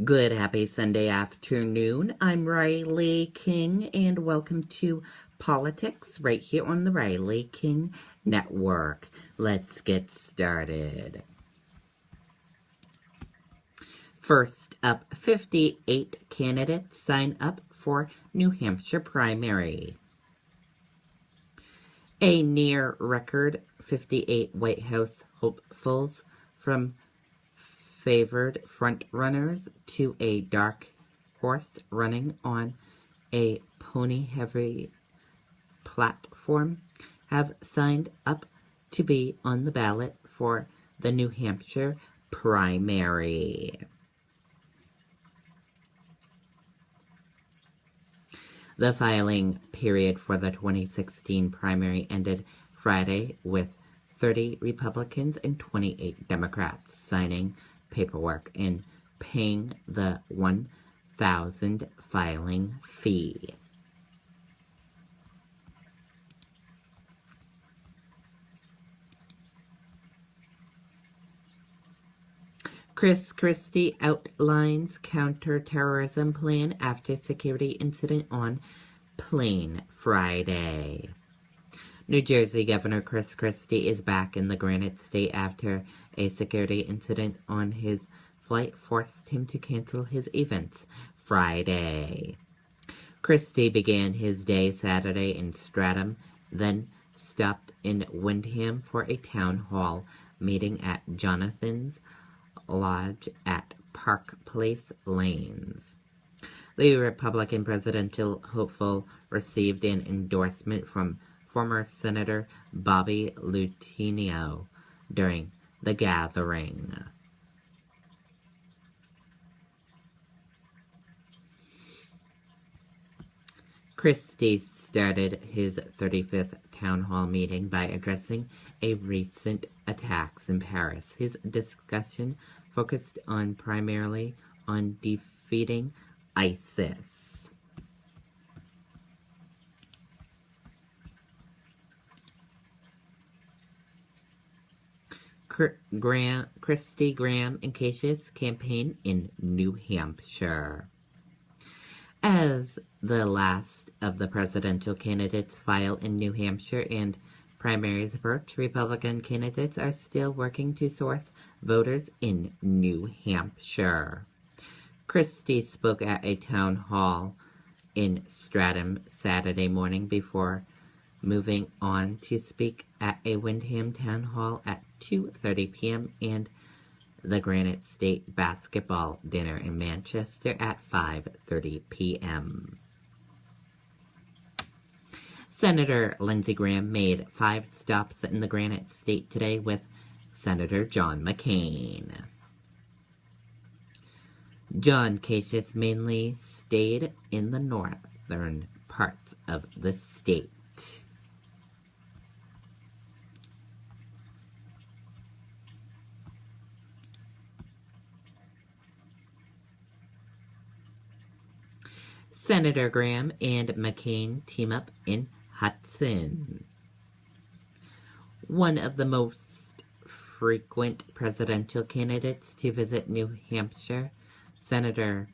Good happy Sunday afternoon. I'm Riley King, and welcome to Politics right here on the Riley King Network. Let's get started. First up, 58 candidates sign up for New Hampshire primary. A near record 58 White House hopefuls from favored frontrunners to a dark horse running on a pony-heavy platform have signed up to be on the ballot for the New Hampshire primary. The filing period for the 2016 primary ended Friday with 30 Republicans and 28 Democrats signing paperwork and paying the $1,000 filing fee. Chris Christie outlines counterterrorism plan after security incident on plane Friday. New Jersey Governor Chris Christie is back in the Granite State after a security incident on his flight forced him to cancel his events Friday. Christie began his day Saturday in Stratham, then stopped in Windham for a town hall meeting at Jonathan's Lodge at Park Place Lanes. The Republican presidential hopeful received an endorsement from former Senator Bobby Lutinio during the gathering. Christie started his 35th town hall meeting by addressing a recent attacks in Paris. His discussion focused primarily on defeating ISIS. Christie Graham and Casey's campaign in New Hampshire. As the last of the presidential candidates file in New Hampshire and primaries approach, Republican candidates are still working to source voters in New Hampshire. Christie spoke at a town hall in Stratham Saturday morning before moving on to speak at a Windham town hall at 2:30 p.m. and the Granite State basketball dinner in Manchester at 5:30 p.m. Senator Lindsey Graham made 5 stops in the Granite State today with Senator John McCain. John Kasich mainly stayed in the northern parts of the state. Senator Graham and McCain team up in Hudson. One of the most frequent presidential candidates to visit New Hampshire, Senator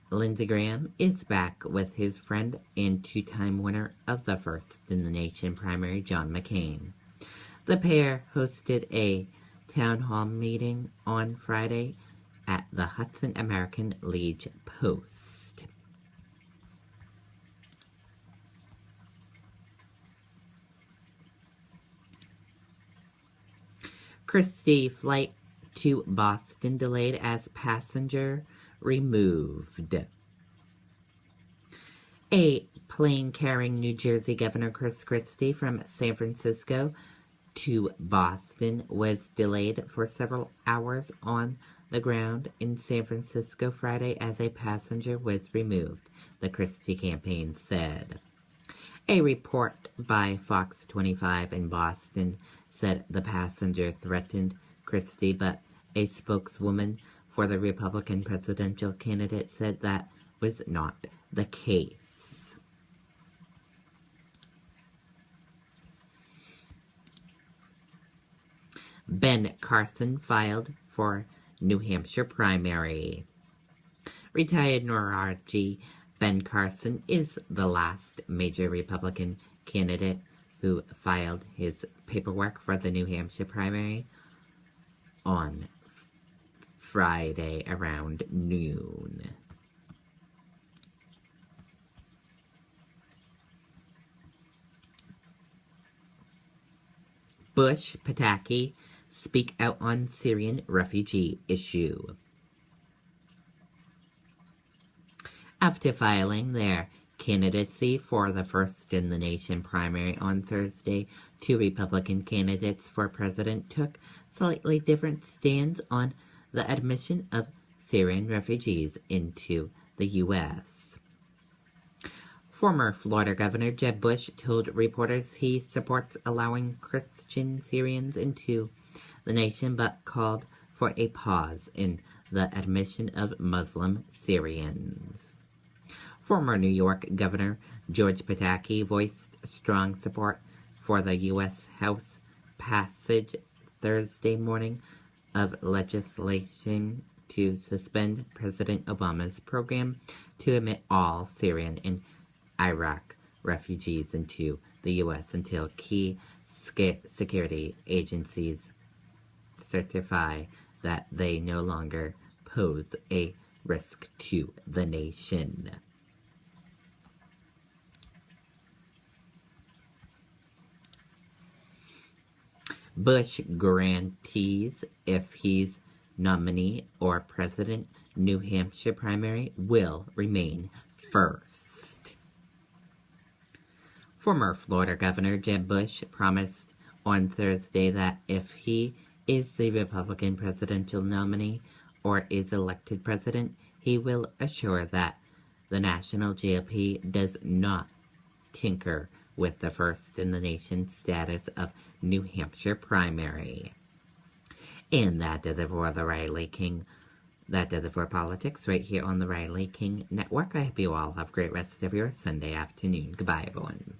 Lindsey Graham, is back with his friend and two-time winner of the First in the Nation primary, John McCain. The pair hosted a town hall meeting on Friday at the Hudson American Legion Post. Christie flight to Boston delayed as passenger removed. A plane carrying New Jersey Governor Chris Christie from San Francisco to Boston was delayed for several hours on the ground in San Francisco Friday as a passenger was removed, the Christie campaign said. A report by Fox 25 in Boston said the passenger threatened Christie, but a spokeswoman for the Republican presidential candidate said that was not the case. Ben Carson filed for New Hampshire primary. Retired NORAG Ben Carson is the last major Republican candidate who filed his paperwork for the New Hampshire primary on Friday around noon. Bush, Pataki speak out on Syrian refugee issue. After filing their candidacy for the first-in-the-nation primary on Thursday, two Republican candidates for president took slightly different stands on the admission of Syrian refugees into the U.S. Former Florida Governor Jeb Bush told reporters he supports allowing Christian Syrians into the nation, but called for a pause in the admission of Muslim Syrians. Former New York Governor George Pataki voiced strong support for the U.S. House passage Thursday morning of legislation to suspend President Obama's program to admit all Syrian and Iraq refugees into the U.S. until key security agencies certify that they no longer pose a risk to the nation. Bush guarantees if he's nominee or president, New Hampshire primary will remain first. Former Florida Governor Jeb Bush promised on Thursday that if he is the Republican presidential nominee or is elected president, he will assure that the national GOP does not tinker with the first-in-the-nation status of New Hampshire primary. And that does it for the Riley King. That does it for politics right here on the Riley King Network. I hope you all have a great rest of your Sunday afternoon. Goodbye, everyone.